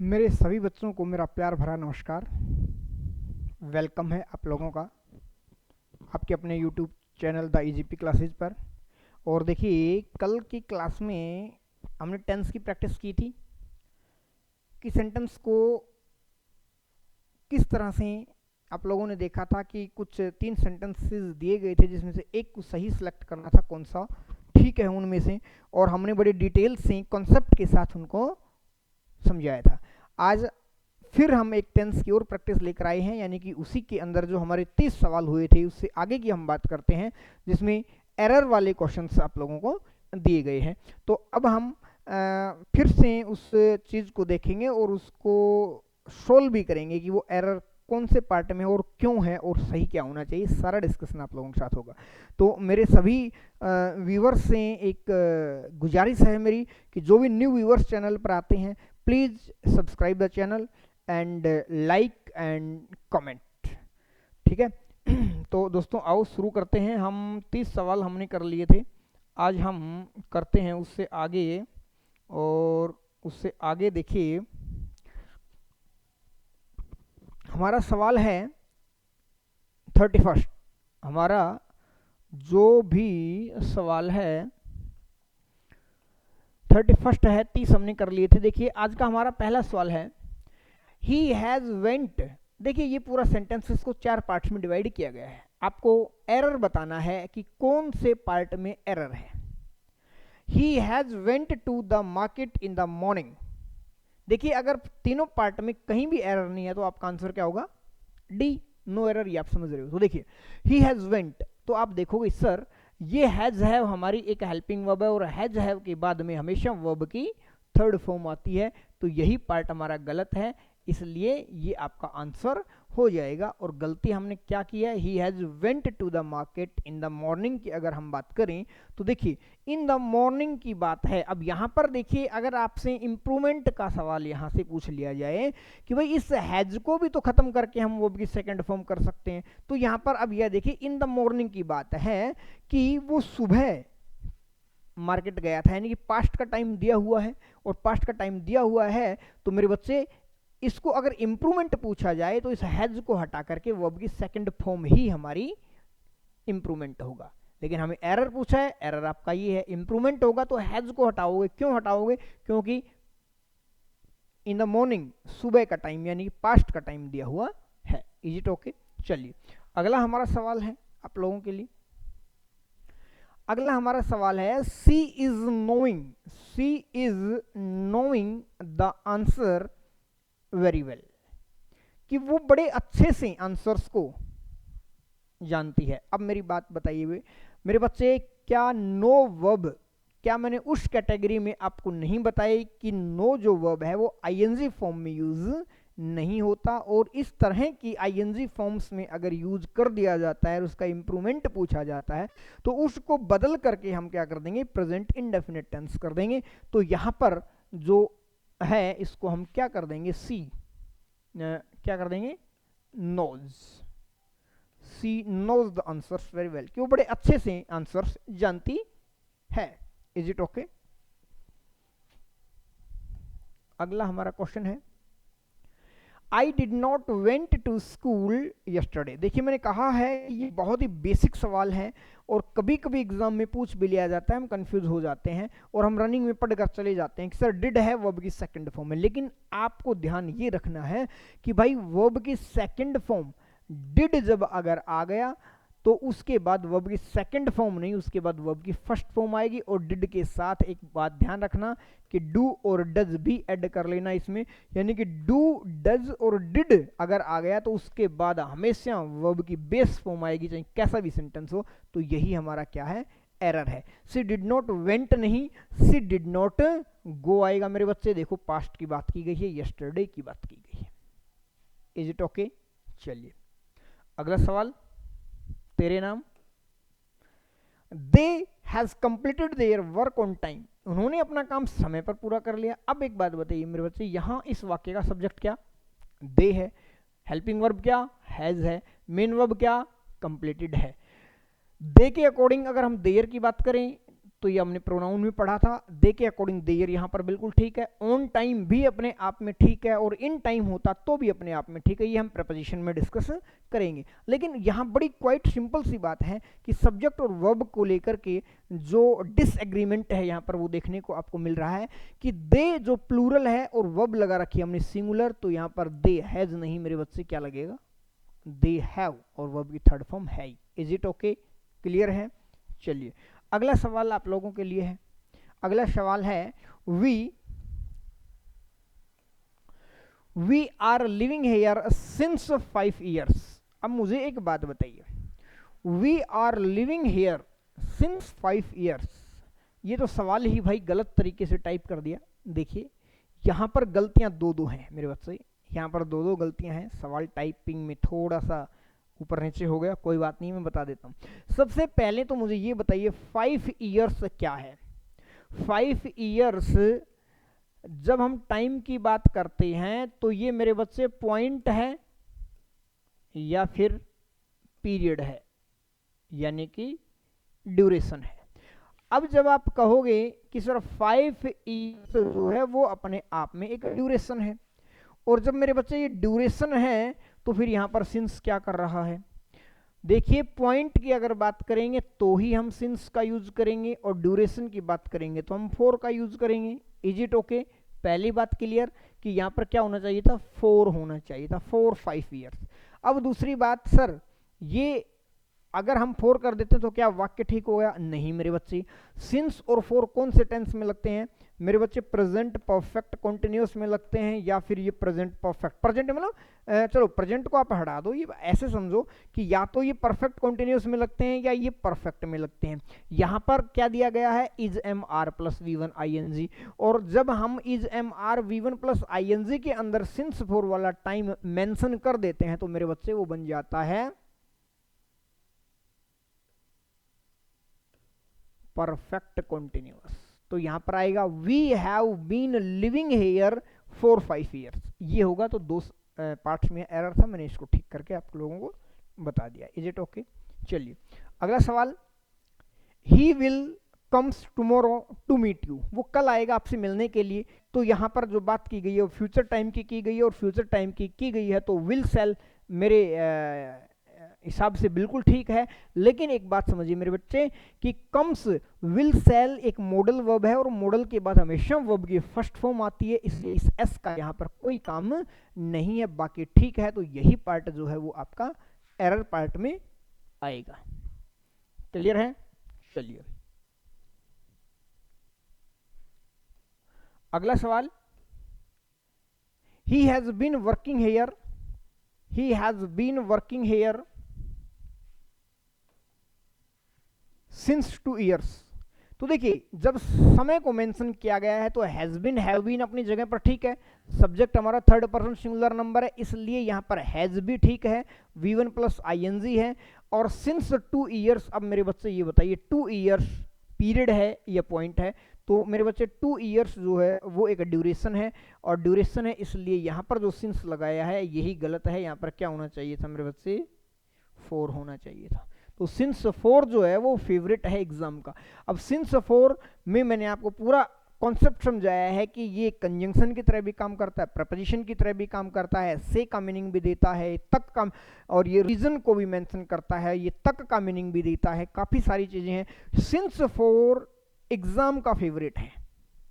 मेरे सभी बच्चों को मेरा प्यार भरा नमस्कार। वेलकम है आप लोगों का आपके अपने YouTube channel the EGP classes पर। और देखिए, कल की क्लास में हमने टेंस की प्रैक्टिस की थी कि सेंटेंस को किस तरह से आप लोगों ने देखा था कि कुछ 3 सेंटेंसेस दिए गए थे जिसमें से एक को सही सिलेक्ट करना था, कौन सा ठीक है उनमें से, और हमने बड़े डिटेल से कॉन्सेप्ट के साथ उनको समझाया था। आज फिर हम एक टेंस की और प्रैक्टिस लेकर आए हैं, यानी कि उसी के अंदर जो हमारे 30 सवाल हुए थे उससे आगे की हम बात करते हैं, जिसमें एरर वाले क्वेश्चंस आप लोगों को दिए गए हैं। तो अब हम फिर से उस चीज़ को देखेंगे और उसको सोल्व भी करेंगे कि वो एरर कौन से पार्ट में और क्यों है और सही क्या होना चाहिए। सारा डिस्कशन आप लोगों के साथ होगा। तो मेरे सभी व्यूवर्स से एक गुजारिश है मेरी कि जो भी न्यू व्यूवर्स चैनल पर आते हैं, please subscribe the channel and like and comment, ठीक है। तो दोस्तों आओ शुरू करते हैं। हम 30 सवाल हमने कर लिए थे, आज हम करते हैं उससे आगे। और उससे आगे देखिए, हमारा सवाल है 31। हमारा जो भी सवाल है 31 है, 30 हमने कर लिए थे। देखिए आज का हमारा पहला सवाल है, ही हैज़ वेंट। देखिए ये पूरा सेंटेंस इसको 4 पार्ट्स में डिवाइड किया गया है। आपको एरर बताना है कि कौन से पार्ट में एरर है। He has went to the market in the morning. देखिए अगर तीनों पार्ट में कहीं भी एरर नहीं है तो आपका आंसर क्या होगा? D, no error. ये आप समझ रहे हो। तो देखिए ही हैज़ वेंट, तो आप देखोगे सर ये हैज़ हैव हमारी एक हेल्पिंग वर्ब है और हैज़ हैव के बाद में हमेशा वर्ब की थर्ड फॉर्म आती है, तो यही पार्ट हमारा गलत है, इसलिए ये आपका आंसर हो जाएगा। और गलती हमने क्या किया है, he has went to the market in the morning की अगर हम बात करें तो देखिए इन द मॉर्निंग की बात है। अब यहाँ पर देखिए अगर आपसे इंप्रूवमेंट का सवाल यहाँ से पूछ लिया जाए कि भाई इस हैज को भी तो खत्म करके हम वो भी सेकंड फॉर्म कर सकते हैं, तो यहाँ पर अब यह देखिए इन द मॉर्निंग की बात है कि वो सुबह मार्केट गया था, यानी कि पास्ट का टाइम दिया हुआ है, और पास्ट का टाइम दिया हुआ है तो मेरे बच्चे इसको अगर इंप्रूवमेंट पूछा जाए तो इस हैज को हटा करके वर्ब की सेकंड फॉर्म ही हमारी इंप्रूवमेंट होगा। लेकिन हमें एरर पूछा है, एरर आपका ये है इंप्रूवमेंट होगा, तो हैज को हटाओगे। क्यों हटाओगे? क्योंकि इन द मॉर्निंग सुबह का टाइम यानी कि पास्ट का टाइम दिया हुआ है। Is it okay? चलिए अगला हमारा सवाल है आप लोगों के लिए। अगला हमारा सवाल है, she is knowing. She is knowing the answer very well, कि वो बड़े अच्छे से आंसर्स को जानती है। अब मेरी बात बताइए मेरे बच्चे, क्या नो वर्ब, क्या मैंने उस कैटेगरी में आपको नहीं बताया कि नो जो वर्ब है वो आईएनजी फॉर्म में यूज नहीं होता, और इस तरह की आईएनजी फॉर्म्स में अगर यूज कर दिया जाता है और उसका इंप्रूवमेंट पूछा जाता है तो उसको बदल करके हम क्या कर देंगे? प्रेजेंट इंडेफिनिट टेंस कर देंगे। तो यहाँ पर जो है इसको हम क्या कर देंगे? सी क्या कर देंगे? Knows. She knows the answers very well, कि वो बड़े अच्छे से आंसर्स जानती है। Is it okay? अगला हमारा क्वेश्चन है, I did not went to school yesterday. देखिए मैंने कहा है ये बहुत ही बेसिक सवाल है और कभी कभी एग्जाम में पूछ भी लिया जाता है, हम कंफ्यूज हो जाते हैं और हम रनिंग में पढ़कर चले जाते हैं कि सर डिड है वर्ब की सेकंड फॉर्म में। लेकिन आपको ध्यान ये रखना है कि भाई वर्ब की सेकंड फॉर्म डिड जब अगर आ गया तो उसके बाद वर्ब की सेकंड फॉर्म नहीं, उसके बाद वर्ब की फर्स्ट फॉर्म आएगी। और डिड के साथ एक बात ध्यान रखना कि डू और डज भी ऐड कर लेना इसमें, यानी कि डू, डज और डिड अगर आ गया तो उसके बाद हमेशा वर्ब की बेस फॉर्म आएगी, चाहे कैसा भी सेंटेंस हो। तो यही हमारा क्या है? एरर है। सी डिड नॉट वेंट नहीं, सी डिड नॉट गो आएगा मेरे बच्चे। देखो पास्ट की बात की गई है, यस्टरडे की बात की गई है। Is it okay? चलिए अगला सवाल, तेरे नाम। They has completed their work on time. उन्होंने अपना काम समय पर पूरा कर लिया। अब एक बात बताइए मेरे बच्चे, यहां इस वाक्य का सब्जेक्ट क्या? दे है। हेल्पिंग वर्ब क्या? हैज है। मेन वर्ब क्या? कंप्लीटेड है। दे के अकॉर्डिंग अगर हम देयर की बात करें तो ये हमने प्रोनाउन में पढ़ा था, दे के अकॉर्डिंग देयर यहाँ पर बिल्कुल ठीक है, ऑन टाइम भी अपने आप में ठीक है, और इन टाइम होता तो भी अपने आप में ठीक है, ये हम प्रपोजिशन में डिस्कस करेंगे। लेकिन यहाँ बड़ी क्वाइट सिंपल सी बात है कि सब्जेक्ट और वर्ब को लेकर के जो डिसएग्रीमेंट है यहाँ पर वो देखने को आपको मिल रहा है कि दे जो प्लूरल है और वर्ब लगा रखी है हमने सिंगुलर, तो यहाँ पर दे हैज नहीं मेरे बच्चे, क्या लगेगा, दे हैव, और वर्ब की थर्ड फॉर्म है। इज इट ओके, क्लियर है? चलिए अगला सवाल आप लोगों के लिए है। अगला सवाल है we are living here since 5 years. अब मुझे एक बात बताइए, we are living here since 5 years, ये तो सवाल ही भाई गलत तरीके से टाइप कर दिया। देखिए यहाँ पर गलतियां दो हैं मेरे बच्चे, यहाँ पर दो गलतियां हैं, सवाल टाइपिंग में थोड़ा सा ऊपर नीचे हो गया, कोई बात नहीं, मैं बता देता हूँ। सबसे पहले तो मुझे ये बताइए 5 ईयर्स क्या है। 5 ईयर्स जब हम टाइम की बात करते हैं तो ये मेरे बच्चे पॉइंट है या फिर पीरियड है, यानी कि ड्यूरेशन है। अब जब आप कहोगे कि सर 5 ईयर्स जो है वो अपने आप में एक ड्यूरेशन है, और जब मेरे बच्चे ये ड्यूरेशन है तो फिर यहाँ पर सिंस क्या कर रहा है। देखिए पॉइंट की अगर बात करेंगे तो ही हम सिंस का यूज करेंगे, और ड्यूरेशन की बात करेंगे तो हम 4 का यूज करेंगे। Is it okay? पहली बात क्लियर कि यहाँ पर क्या होना चाहिए था, 4 होना चाहिए था, 4 5 ईयर्स। अब दूसरी बात, सर ये अगर हम 4 कर देते हैं तो क्या वाक्य ठीक हो गया? नहीं मेरे बच्चे, सिंस और 4 कौन से टेंस में लगते हैं मेरे बच्चे? प्रेजेंट परफेक्ट कॉन्टिन्यूअस में लगते हैं, या फिर ये प्रेजेंट परफेक्ट, प्रेजेंट मतलब चलो प्रेजेंट को आप हटा दो, ये ऐसे समझो कि या तो ये परफेक्ट कॉन्टिन्यूअस में लगते हैं या ये परफेक्ट में लगते हैं। यहाँ पर क्या दिया गया है, is M R plus V one I, और जब हम is M R V one plus I के अंदर सिंस 4 वाला टाइम मेंशन कर देते हैं तो मेरे बच्चे वो बन जाता है परफेक्ट कॉन्टिन्यूअस। तो यहां पर आएगा we have been living here for 5 years, ये होगा। तो 2 पार्ट्स में एरर था, मैंने इसको ठीक करके आप लोगों को बता दिया। Is it okay? चलिए अगला सवाल, he will comes tomorrow to meet you, वो कल आएगा आपसे मिलने के लिए। तो यहाँ पर जो बात की गई है वो फ्यूचर टाइम की गई है, और फ्यूचर टाइम की गई है तो विल सेल मेरे हिसाब से बिल्कुल ठीक है। लेकिन एक बात समझिए मेरे बच्चे कि कम्स विल सेल एक मॉडल वर्ब है, और मॉडल के बाद हमेशा वर्ब की फर्स्ट फॉर्म आती है, इसलिए इस एस का यहाँ पर कोई काम नहीं है, बाकी ठीक है। तो यही पार्ट जो है वो आपका एरर पार्ट में आएगा। क्लियर है? चलिए अगला सवाल, he has been working here, he has been working here since 2 years. तो देखिए जब समय को मेंशन किया गया है तो हैज बीन हैव बीन अपनी जगह पर ठीक है, सब्जेक्ट हमारा थर्ड पर्सन सिंगुलर नंबर है, इसलिए यहाँ पर हैज भी ठीक है, v1 प्लस आई है, और सिंस 2 ईयर्स। अब मेरे बच्चे ये बताइए 2 ईयर्स पीरियड है या पॉइंट है? तो मेरे बच्चे 2 ईयर्स जो है वो एक ड्यूरेशन है, और ड्यूरेशन है इसलिए यहाँ पर जो सिंस लगाया है यही गलत है। यहाँ पर क्या होना चाहिए था मेरे बच्चे? 4 होना चाहिए था। तो सिंस 4 जो है वो फेवरेट है एग्जाम का। अब सिंस 4 में मैंने आपको पूरा कॉन्सेप्ट समझाया है कि ये कंजंक्शन की तरह भी काम करता है, प्रपोजिशन की तरह भी काम करता है, से का मीनिंग भी देता है, तक का, और ये रीजन को भी मेंशन करता है, ये तक का मीनिंग भी देता है, काफ़ी सारी चीज़ें हैं। सिंस 4 एग्जाम का फेवरेट है,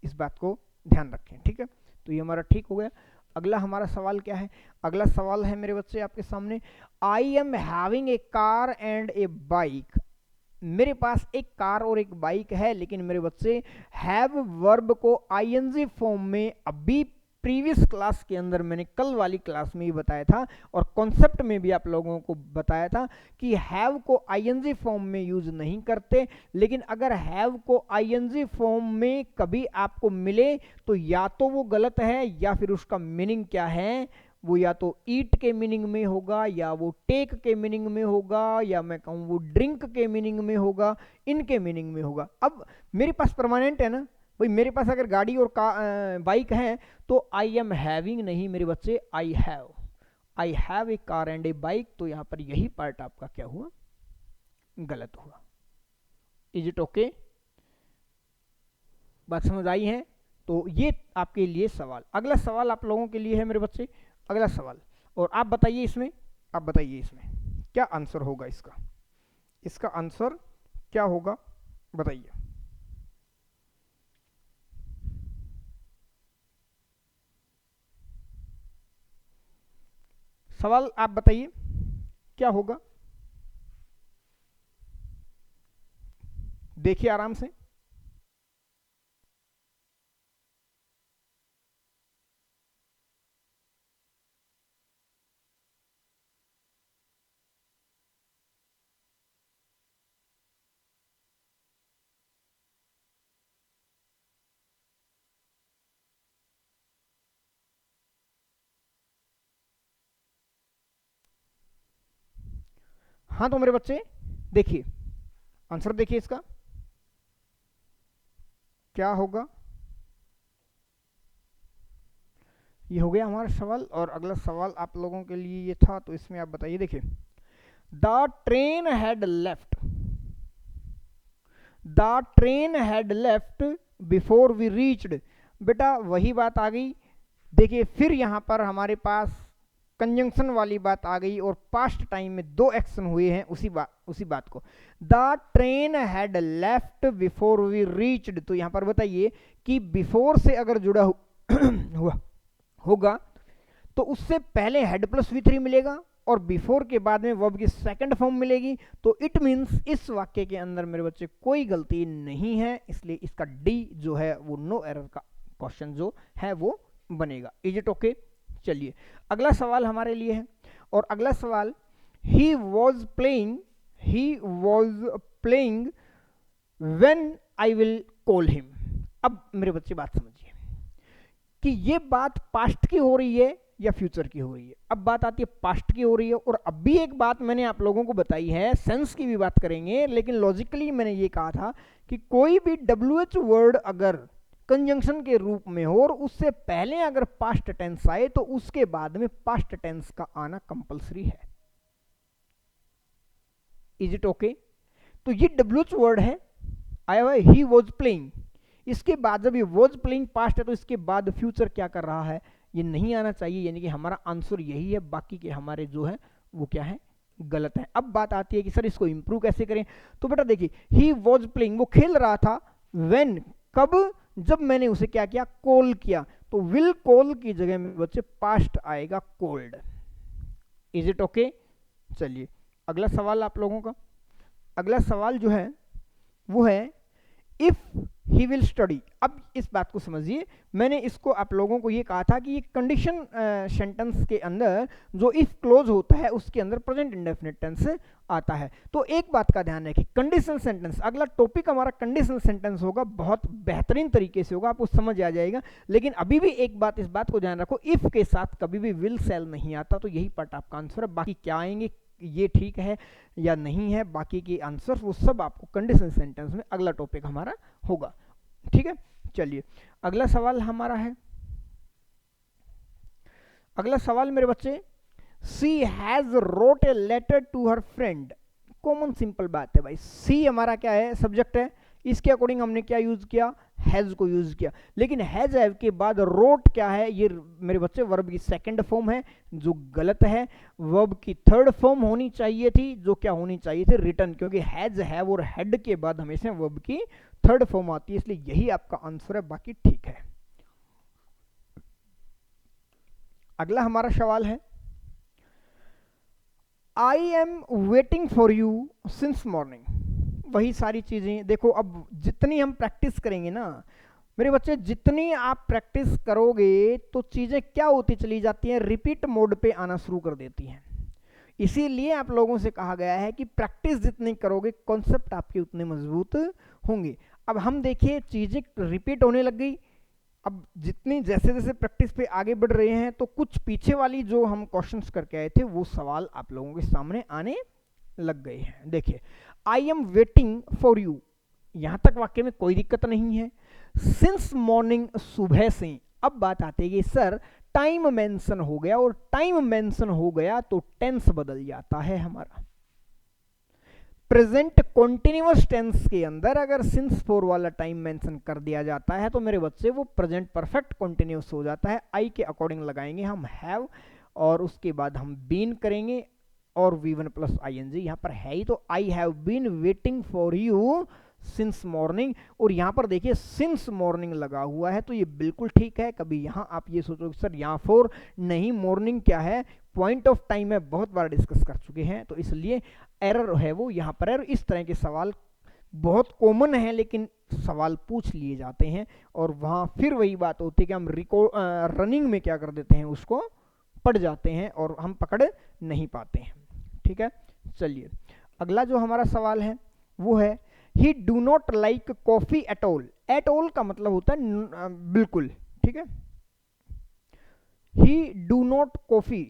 इस बात को ध्यान रखें, ठीक है? तो ये हमारा ठीक हो गया। अगला हमारा सवाल क्या है? अगला सवाल है मेरे बच्चे आपके सामने, I am having a car and A bike. मेरे पास एक कार और एक बाइक है, लेकिन मेरे बच्चे हैव वर्ब को आईएनजी फॉर्म में अभी प्रीवियस क्लास के अंदर मैंने कल वाली क्लास में ही बताया था, और कॉन्सेप्ट में भी आप लोगों को बताया था कि हैव को आईएनजी फॉर्म में यूज नहीं करते। लेकिन अगर हैव को आईएनजी फॉर्म में कभी आपको मिले तो या तो वो गलत है, या फिर उसका मीनिंग क्या है, वो या तो ईट के मीनिंग में होगा, या वो टेक के मीनिंग में होगा, या मैं कहूँ वो ड्रिंक के मीनिंग में होगा, इनके मीनिंग में होगा। अब मेरे पास परमानेंट है ना भाई, मेरे पास अगर गाड़ी और बाइक है तो आई एम हैविंग नहीं मेरे बच्चे, I have a car and A bike. तो यहाँ पर यही पार्ट आपका क्या हुआ? गलत हुआ। Is it okay? बात समझ आई है? तो ये आपके लिए सवाल। अगला सवाल आप लोगों के लिए है मेरे बच्चे, अगला सवाल, और आप बताइए इसमें, आप बताइए इसमें क्या आंसर होगा इसका, इसका आंसर क्या होगा बताइए। सवाल आप बताइए क्या होगा, देखिए आराम से। हाँ तो मेरे बच्चे देखिए आंसर, देखिए इसका क्या होगा। ये हो गया हमारा सवाल, और अगला सवाल आप लोगों के लिए ये था, तो इसमें आप बताइए। देखिए the train had left, the train had left before we reached. बेटा वही बात आ गई। देखिए फिर यहां पर हमारे पास कंजंक्शन वाली बात आ गई, और पास्ट टाइम में दो एक्शन हुए हैं उसी बात को। The train had left before we reached, तो यहां पर बताइए कि बिफोर से अगर जुड़ा हुआ होगा तो उससे पहले हेड प्लस V3 मिलेगा, और बिफोर के बाद में वर्ब की सेकंड फॉर्म मिलेगी। तो इट मींस इस वाक्य के अंदर मेरे बच्चे कोई गलती नहीं है, इसलिए इसका डी जो है वो नो एरर का क्वेश्चन जो है वो बनेगा। Is it okay? चलिए अगला सवाल हमारे लिए है, और अगला सवाल, he was playing when I will call him. अब मेरे बच्चे बात समझिए कि ये बात पास्ट की हो रही है या फ्यूचर की हो रही है। अब बात आती है पास्ट की हो रही है, और अब भी एक बात मैंने आप लोगों को बताई है, सेंस की भी बात करेंगे, लेकिन लॉजिकली मैंने ये कहा था कि कोई भी WH वर्ड अगर कंजंक्शन के रूप में हो और उससे पहले अगर पास्ट टेंस आए तो उसके बाद में पास्ट टेंस का आना कंपलसरी है। Is it okay? तो ये WH वर्ड है, आया हुआ है ही वॉज प्लेइंग, इसके बाद जब ये वॉज प्लेइंग पास्ट है तो इसके बाद फ्यूचर क्या कर रहा है, ये नहीं आना चाहिए, यानी कि हमारा आंसर यही है, बाकी के हमारे जो है वो क्या है, गलत है। अब बात आती है कि सर इसको इंप्रूव कैसे करें। तो बेटा देखिए ही वॉज प्लेइंग, वो खेल रहा था, व्हेन कब, जब मैंने उसे क्या किया, कॉल किया। तो विल कॉल की जगह में बच्चे पास्ट आएगा कॉल्ड। Is it okay? चलिए अगला सवाल आप लोगों का, अगला सवाल जो है वो है इफ ही विल स्टडी। अब इस बात को समझिए, मैंने इसको आप लोगों को ये कहा था कि ये कंडीशन सेंटेंस के अंदर जो इफ क्लोज होता है उसके अंदर प्रेजेंट इंडेफिनिट टेंस आता है। तो एक बात का ध्यान रखिए, कंडीशनल सेंटेंस, अगला टॉपिक हमारा कंडीशनल सेंटेंस होगा, बहुत बेहतरीन तरीके से होगा, आपको समझ आ जाएगा। लेकिन अभी भी एक बात, इस बात को ध्यान रखो, इफ के साथ कभी भी विल सेल नहीं आता, तो यही पार्ट आपका आंसर है। बाकी क्या आएंगे ये ठीक है या नहीं है, बाकी के आंसर वो सब आपको कंडीशनल सेंटेंस में अगला टॉपिक हमारा होगा। ठीक है, चलिए अगला सवाल हमारा है, अगला सवाल मेरे बच्चे, she has wrote a letter to her friend. Common simple बात है भाई, सी हमारा क्या है, सब्जेक्ट है, इसके अकॉर्डिंग हमने क्या यूज किया, हैज को यूज किया। लेकिन हैज हैव के बाद रोट क्या है, ये मेरे बच्चे वर्ब की सेकंड फॉर्म है, जो गलत है। वर्ब की थर्ड फॉर्म होनी चाहिए थी, जो क्या होनी चाहिए थी, रिटर्न, क्योंकि हैज हैव और हेड के बाद हमेशा वर्ब की थर्ड फॉर्म आती है, इसलिए यही आपका आंसर है, बाकी ठीक है। अगला हमारा सवाल है, I am waiting for you since morning. वही सारी चीजें देखो, अब जितनी हम प्रैक्टिस करेंगे ना मेरे बच्चे, जितनी आप प्रैक्टिस करोगे तो चीजें क्या होती चली जाती हैं, रिपीट मोड पे आना शुरू कर देती हैं। इसीलिए आप लोगों से कहा गया है कि प्रैक्टिस जितनी करोगे कॉन्सेप्ट आपके उतने मजबूत होंगे। अब हम देखिए चीजें रिपीट होने लग गई, अब जितनी जैसे जैसे प्रैक्टिस पे आगे बढ़ रहे हैं तो कुछ पीछे वाली जो हम क्वेश्चंस करके आए थे वो सवाल आप लोगों के सामने आने लग गए हैं। देखिए I am waiting for you, यहां तक वाक्य में कोई दिक्कत नहीं है। सिंस मॉर्निंग, सुबह से। अब बात आती है कि सर टाइम मेंशन हो गया, और टाइम मेंशन हो गया तो टेंस बदल जाता है हमारा। प्रेजेंट कॉन्टिन्यूअस टेंस के अंदर अगर सिंस फोर वाला टाइम मेंशन कर दिया जाता है तो मेरे बच्चे वो प्रेजेंट परफेक्ट कॉन्टिन्यूअस हो जाता है। आई के अकॉर्डिंग लगाएंगे हम हैव, और उसके बाद हम बीन करेंगे और V1 प्लस ING। यहाँ पर है ही तो I have been waiting for you since morning, और यहाँ पर देखिए सिंस मॉर्निंग लगा हुआ है तो ये बिल्कुल ठीक है। कभी यहाँ आप ये सोचो सर यहाँ फोर नहीं, मॉर्निंग क्या है, पॉइंट ऑफ टाइम है, बहुत बार डिस्कस कर चुके हैं, तो इसलिए एरर है वो यहाँ पर एरर। इस तरह के सवाल बहुत कॉमन है लेकिन सवाल पूछ लिए जाते हैं और वहाँ फिर वही बात होती है कि हम रनिंग में क्या कर देते हैं, उसको पढ़ जाते हैं और हम पकड़ नहीं पाते हैं। ठीक है, चलिए अगला जो हमारा सवाल है वो है ही do not like coffee at all. At all का मतलब होता है बिल्कुल, ठीक है। ही डू नॉट कॉफी,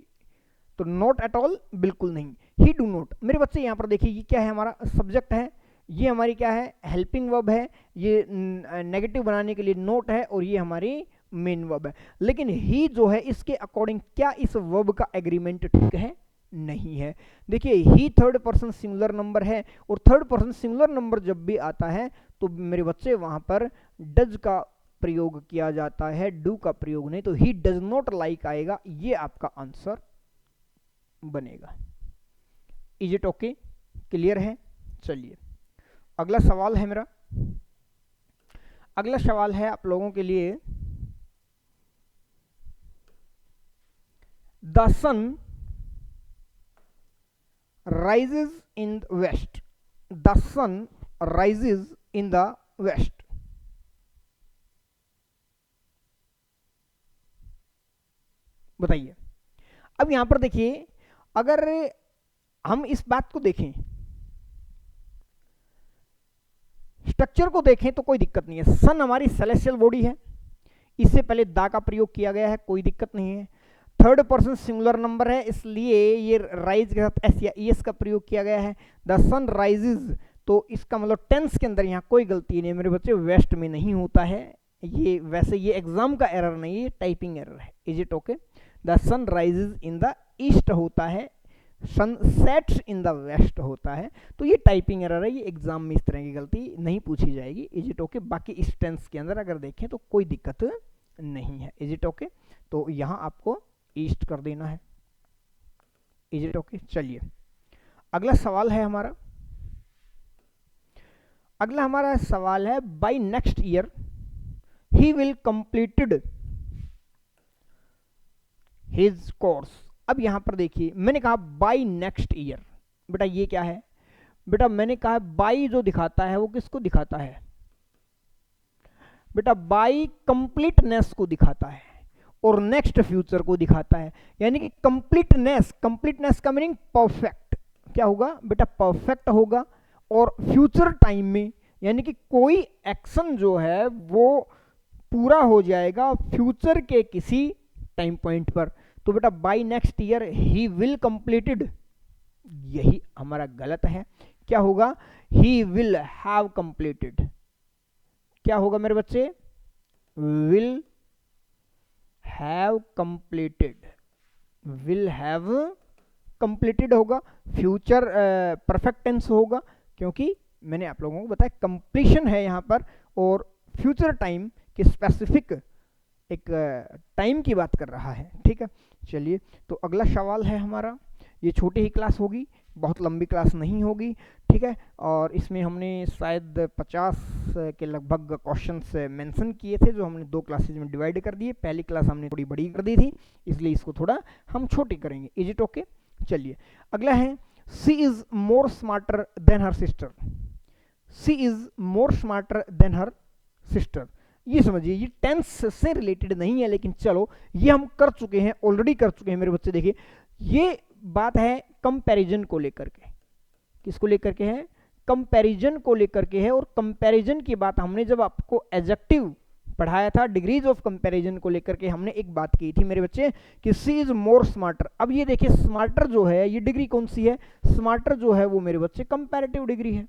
तो नॉट एट ऑल बिल्कुल नहीं, ही डू नॉट। मेरे बच्चे यहाँ पर देखिए ये क्या है, हमारा सब्जेक्ट है, ये हमारी क्या है, हेल्पिंग वर्ब है, ये नेगेटिव बनाने के लिए नोट है और ये हमारी मेन वर्ब है। लेकिन ही जो है इसके अकॉर्डिंग क्या इस वर्ब का एग्रीमेंट ठीक है, नहीं है। देखिए ही थर्ड पर्सन सिंगुलर नंबर है और थर्ड पर्सन सिंगुलर नंबर जब भी आता है तो मेरे बच्चे वहां पर डज का प्रयोग किया जाता है, डू का प्रयोग नहीं। तो ही डज नॉट लाइक आएगा, ये आपका आंसर बनेगा। इज इट ओके, क्लियर है? चलिए अगला सवाल है मेरा, अगला सवाल है आप लोगों के लिए, the sun rises in the west, the sun rises in the west। बताइए। अब यहां पर देखिए अगर हम इस बात को देखें, स्ट्रक्चर को देखें तो कोई दिक्कत नहीं है। सन हमारी सेलेस्टियल बॉडी है, इससे पहले दा का प्रयोग किया गया है, कोई दिक्कत नहीं है। थर्ड पर्सन सिंगुलर नंबर है इसलिए ये राइज के साथ एस या ईएस का प्रयोग किया गया है। द सन राइजेज, तो इसका मतलब टेंस के अंदर यहाँ कोई गलती नहीं मेरे बच्चे, वेस्ट में नहीं होता है ये। वैसे ये एग्जाम का एरर नहीं है, टाइपिंग एरर है। Is it okay? The sun rises in the east होता है, sun sets in the west होता है, तो ये टाइपिंग एरर है, ये एग्जाम में इस तरह की गलती नहीं पूछी जाएगी। Is it okay? बाकी इस टेंस के अंदर अगर देखें तो कोई दिक्कत नहीं है। Is it okay? तो यहाँ आपको ईस्ट कर देना है। Is it okay? चलिए अगला सवाल है हमारा, अगला हमारा सवाल है by next year he will completed his course. अब यहां पर देखिए मैंने कहा बाय नेक्स्ट ईयर, बेटा ये क्या है बेटा, मैंने कहा बाय जो दिखाता है वो किसको दिखाता है बेटा, बाय कंप्लीटनेस को दिखाता है और नेक्स्ट फ्यूचर को दिखाता है। यानी कि कंप्लीटनेस, कंप्लीटनेस का मीनिंग परफेक्ट, क्या होगा बेटा, परफेक्ट होगा। और फ्यूचर टाइम में यानी कि कोई एक्शन जो है वो पूरा हो जाएगा फ्यूचर के किसी टाइम पॉइंट पर। तो बेटा by next year he will completed, यही हमारा गलत है। क्या होगा, ही विल हैव कंप्लीटेड। क्या होगा मेरे बच्चे, will have completed, will have completed होगा, फ्यूचर परफेक्ट टेंस होगा, क्योंकि मैंने आप लोगों को बताया कंप्लीशन है यहाँ पर और फ्यूचर टाइम के स्पेसिफिक एक टाइम की बात कर रहा है। ठीक है, चलिए तो अगला सवाल है हमारा, ये छोटी ही क्लास होगी, बहुत लंबी क्लास नहीं होगी। ठीक है, और इसमें हमने शायद 50 के लगभग क्वेश्चंस मेंशन किए थे जो हमने 2 क्लासेज में डिवाइड कर दिए। पहली क्लास हमने थोड़ी बड़ी कर दी थी इसलिए इसको थोड़ा हम छोटी करेंगे। Is it okay? चलिए अगला है she is more smarter than her sister. She is more smarter than her sister, ये समझिए ये टेंस से रिलेटेड नहीं है लेकिन चलो ये हम कर चुके हैं, ऑलरेडी कर चुके हैं मेरे बच्चे। देखिए ये बात है कंपैरिजन को लेकर के, किसको लेकर के है, कंपैरिजन को लेकर के है। और कंपैरिजन की बात हमने जब आपको एडजेक्टिव पढ़ाया था, डिग्रीज ऑफ कंपैरिजन को लेकर के हमने एक बात की थी मेरे बच्चे कि सी इज मोर स्मार्टर। अब ये देखिए स्मार्टर जो है ये डिग्री कौन सी है, स्मार्टर जो है वो मेरे बच्चे कंपैरेटिव डिग्री है।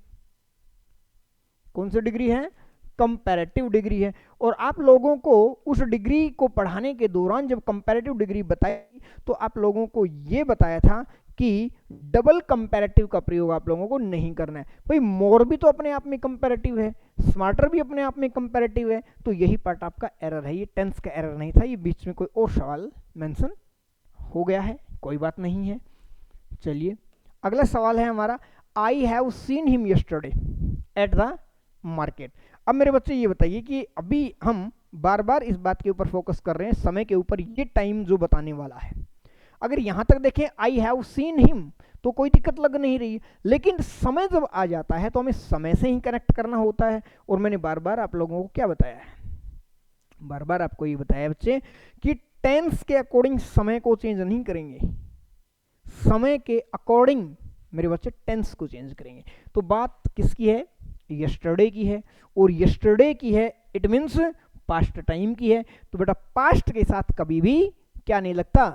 कौन सी डिग्री है, कंपैरेटिव डिग्री है। और आप लोगों को उस डिग्री को पढ़ाने के दौरान जब कंपैरेटिव डिग्री बताई तो आप लोगों को ये बताया था कि डबल कंपैरेटिव का प्रयोग आप लोगों को नहीं करना है। भाई मोर भी तो अपने आप में कंपैरेटिव है, स्मार्टर भी अपने आप में कंपैरेटिव है, तो यही पार्ट आपका एरर है, ये टेंस का एरर नहीं था, ये बीच में कोई और सवाल मेंशन हो गया है, कोई बात नहीं है। चलिए अगला सवाल है हमारा, I have seen him yesterday at the market. अब मेरे बच्चे ये बताइए कि अभी हम बार बार इस बात के ऊपर फोकस कर रहे हैं, समय के ऊपर, ये टाइम जो बताने वाला है। अगर यहां तक देखें आई हैव सीन हिम तो कोई दिक्कत लग नहीं रही, लेकिन समय जब आ जाता है तो हमें समय से ही कनेक्ट करना होता है। और मैंने बार बार आप लोगों को क्या बताया है, बार बार आपको ये बताया बच्चे कि टेंस के अकॉर्डिंग समय को चेंज नहीं करेंगे, समय के अकॉर्डिंग मेरे बच्चे टेंस को चेंज करेंगे। तो बात किसकी है, यस्टरडे की है, और यस्टरडे की है इट मीन्स पास्ट टाइम की है। तो बेटा पास्ट के साथ कभी भी क्या नहीं लगता,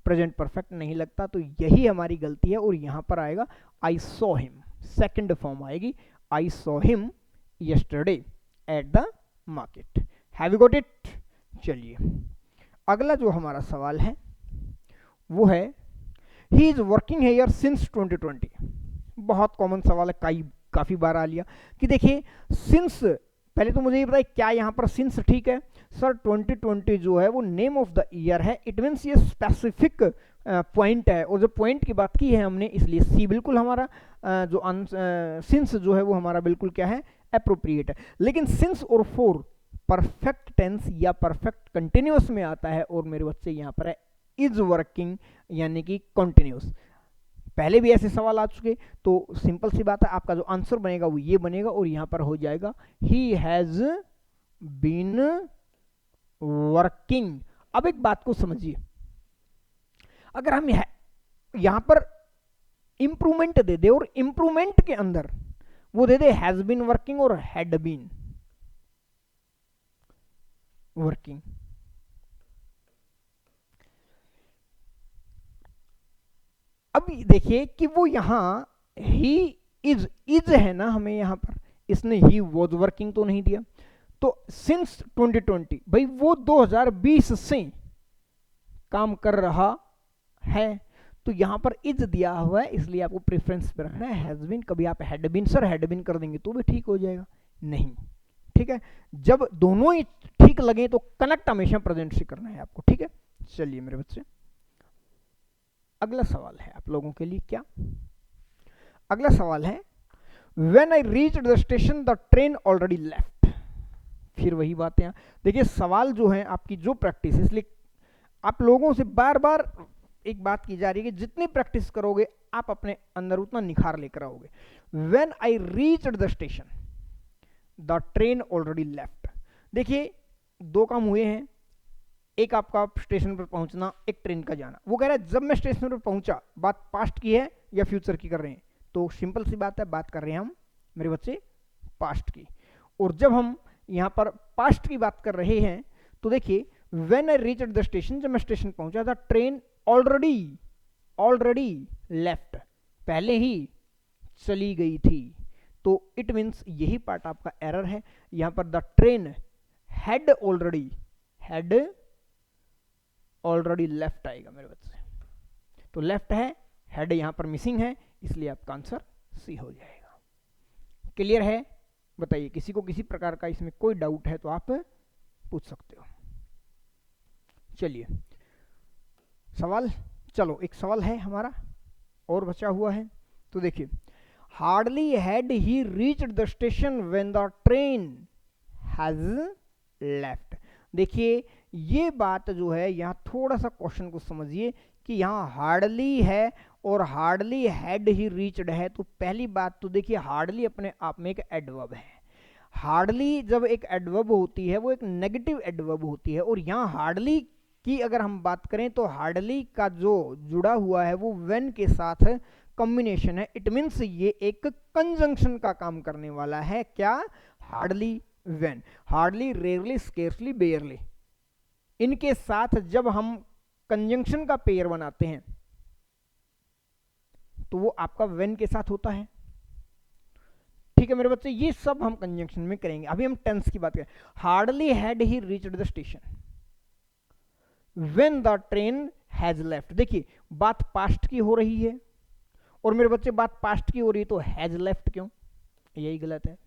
प्रेजेंट परफेक्ट नहीं लगता, तो यही हमारी गलती है। और यहां पर आएगा I saw him, second form आएगी I saw him yesterday at the market. Have you got it. चलिए अगला जो हमारा सवाल है वो है he is working here since 2020। बहुत कॉमन सवाल है, काफी बार आ लिया कि देखिए सिंस, पहले तो मुझे ये बताइए क्या यहाँ पर सिंस ठीक है सर, 2020 जो है वो नेम ऑफ द ईयर है, इट मीन्स ये स्पेसिफिक पॉइंट है, और जो पॉइंट की बात की है हमने इसलिए सी बिल्कुल हमारा जो सिंस जो है वो हमारा बिल्कुल क्या है, अप्रोप्रिएट है। लेकिन सिंस और फोर परफेक्ट टेंस या परफेक्ट कंटिन्यूअस में आता है, और मेरे बच्चे यहाँ पर है इज वर्किंग यानी कि कंटिन्यूअस। पहले भी ऐसे सवाल आ चुके, तो सिंपल सी बात है आपका जो आंसर बनेगा वो ये बनेगा, और यहां पर हो जाएगा ही हैज बीन वर्किंग। अब एक बात को समझिए, अगर हम यहां पर इंप्रूवमेंट दे दे और इंप्रूवमेंट के अंदर वो दे दे हैज बीन वर्किंग और हैड बीन वर्किंग, अब देखिए कि वो यहां ही इज है ना, हमें यहां पर इसने ही वॉज वर्किंग तो नहीं दिया, तो सिंस 2020 भाई वो 2020 से काम कर रहा है, तो यहां पर इज दिया हुआ है, इसलिए आपको प्रेफरेंस पे रखना है हैज बीन। कभी आप had been sir had been कर देंगे तो भी ठीक हो जाएगा, नहीं ठीक है, जब दोनों ही ठीक लगे तो कनेक्ट हमेशा प्रेजेंट से करना है आपको, ठीक है। चलिए मेरे बच्चे अगला सवाल है आप लोगों के लिए, क्या अगला सवाल है when I reached the station the train already left. फिर वही बातें, देखिए सवाल जो है आपकी जो प्रैक्टिस, इसलिए आप लोगों से बार बार एक बात की जा रही है कि जितनी प्रैक्टिस करोगे आप अपने अंदर उतना निखार लेकर आओगे। When I reached the station the train already left, देखिए दो काम हुए हैं, एक आपका स्टेशन पर पहुंचना, एक ट्रेन का जाना। वो कह रहा है जब मैं स्टेशन पर पहुंचा, बात पास्ट की है या फ्यूचर की कर रहे हैं, तो सिंपल सी बात है बात कर रहे हैं हम मेरे बच्चे पास्ट की। और जब हम यहां पर पास्ट की बात कर रहे हैं तो देखिए when I reached the station, जब मैं स्टेशन पहुंचा था, ट्रेन ऑलरेडी लेफ्ट, पहले ही चली गई थी, तो इट मीन्स यही पार्ट आपका एरर है। यहां पर the train had already left आएगा मेरे बच्चे, तो लेफ्ट है, हेड यहां पर मिसिंग है, इसलिए आपका आंसर सी हो जाएगा। क्लियर है, बताइए किसी को किसी प्रकार का इसमें कोई डाउट है तो आप पूछ सकते हो। चलिए सवाल, चलो एक सवाल है हमारा और बचा हुआ है, तो देखिए hardly had he reached the station when the train has left. देखिए ये बात जो है यहाँ थोड़ा सा क्वेश्चन को समझिए कि यहाँ हार्डली है और हार्डली हैड ही रीच्ड है, तो पहली बात तो देखिए हार्डली अपने आप में एक एडवर्ब है। हार्डली जब एक एडवर्ब होती है वो एक नेगेटिव एडवर्ब होती है, और यहाँ हार्डली की अगर हम बात करें तो हार्डली का जो जुड़ा हुआ है वो व्हेन के साथ कॉम्बिनेशन है, इट मीन्स ये एक कंजंक्शन का काम करने वाला है। क्या? Hardly when, hardly, rarely, scarcely, बेयरली, इनके साथ जब हम कंजंक्शन का पेयर बनाते हैं तो वो आपका व्हेन के साथ होता है। ठीक है मेरे बच्चे, ये सब हम कंजंक्शन में करेंगे। अभी हम टेंस की बात करें। Hardly had he reached the station when the train has left. देखिए बात पास्ट की हो रही है और मेरे बच्चे बात पास्ट की हो रही है, तो हैज लेफ्ट क्यों? यही गलत है।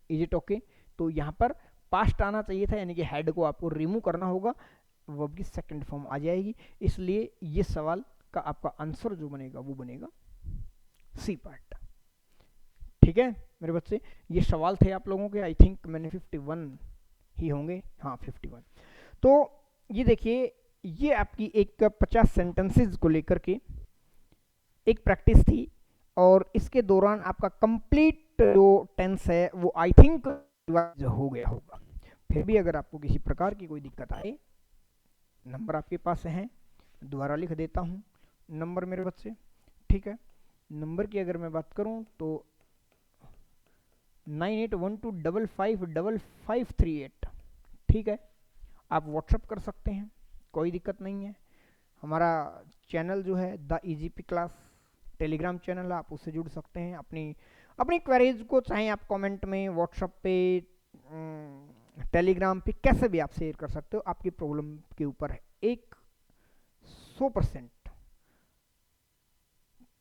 Is it okay? तो यहां पर पास्ट आना चाहिए था, यानी कि हैड को आपको रिमूव करना होगा, वर्ब की सेकंड फॉर्म आ जाएगी। इसलिए ये सवाल का आपका आंसर जो बनेगा वो बनेगा सी पार्ट। ठीक है मेरे बच्चे, ये सवाल थे आप लोगों के। आई थिंक मैंने 51 ही होंगे, हाँ 51। तो ये देखिए, ये आपकी एक 50 सेंटेंसेस को लेकर के एक प्रैक्टिस थी, और इसके दौरान आपका कंप्लीट जो टेंस है वो आई थिंक हो गया होगा। फिर भी अगर आपको किसी प्रकार की कोई दिक्कत आए, नंबर आपके पास है, दोबारा लिख देता हूँ नंबर मेरे बच्चे। ठीक है, नंबर की अगर मैं बात करूँ तो 9812555538। ठीक है, आप व्हाट्सअप कर सकते हैं, कोई दिक्कत नहीं है। हमारा चैनल जो है the EGP class Telegram channel है, आप उससे जुड़ सकते हैं। अपनी क्वेरीज को चाहे आप कमेंट में, व्हाट्सएप पे, टेलीग्राम पे, कैसे भी आप शेयर कर सकते हो। आपकी प्रॉब्लम के ऊपर है 100%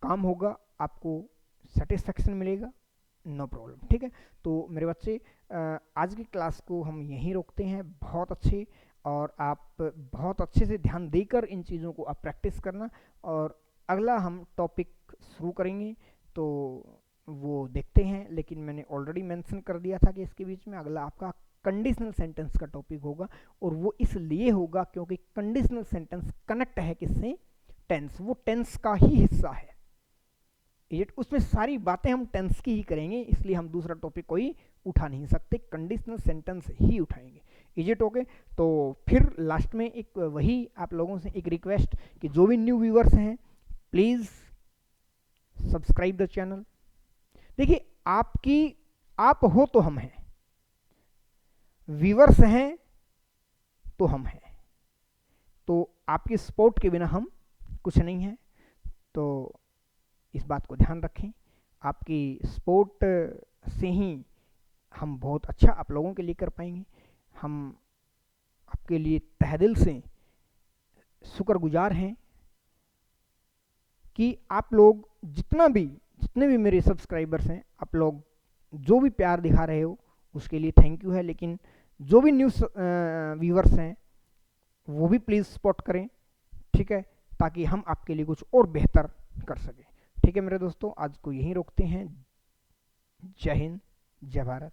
काम होगा, आपको सेटिस्फेक्शन मिलेगा, नो प्रॉब्लम। ठीक है, तो मेरे बच्चे आज की क्लास को हम यहीं रोकते हैं। बहुत अच्छे, और आप बहुत अच्छे से ध्यान देकर इन चीज़ों को आप प्रैक्टिस करना, और अगला हम टॉपिक शुरू करेंगे तो वो देखते हैं। लेकिन मैंने ऑलरेडी मेंशन कर दिया था कि इसके बीच में अगला आपका कंडीशनल सेंटेंस का टॉपिक होगा, और वो इसलिए होगा क्योंकि कंडीशनल सेंटेंस कनेक्ट है किससे? टेंस। वो टेंस का ही हिस्सा है, उसमें सारी बातें हम टेंस की ही करेंगे, इसलिए हम दूसरा टॉपिक कोई उठा नहीं सकते, कंडीशनल सेंटेंस ही उठाएंगे। Is it okay? तो फिर लास्ट में एक वही आप लोगों से एक रिक्वेस्ट कि जो भी न्यू व्यूअर्स हैं प्लीज़ सब्सक्राइब द चैनल। देखिए आप हो तो हम हैं, व्यूअर्स हैं तो हम हैं, तो आपकी सपोर्ट के बिना हम कुछ नहीं है। तो इस बात को ध्यान रखें, आपकी सपोर्ट से ही हम बहुत अच्छा आप लोगों के लिए कर पाएंगे। हम आपके लिए तहे दिल से शुक्रगुजार हैं कि आप लोग जितने भी मेरे सब्सक्राइबर्स हैं, आप लोग जो भी प्यार दिखा रहे हो उसके लिए थैंक यू है। लेकिन जो भी न्यू व्यूअर्स हैं वो भी प्लीज़ सपोर्ट करें, ठीक है, ताकि हम आपके लिए कुछ और बेहतर कर सकें। ठीक है मेरे दोस्तों, आज को यहीं रोकते हैं। जय हिंद, जय भारत।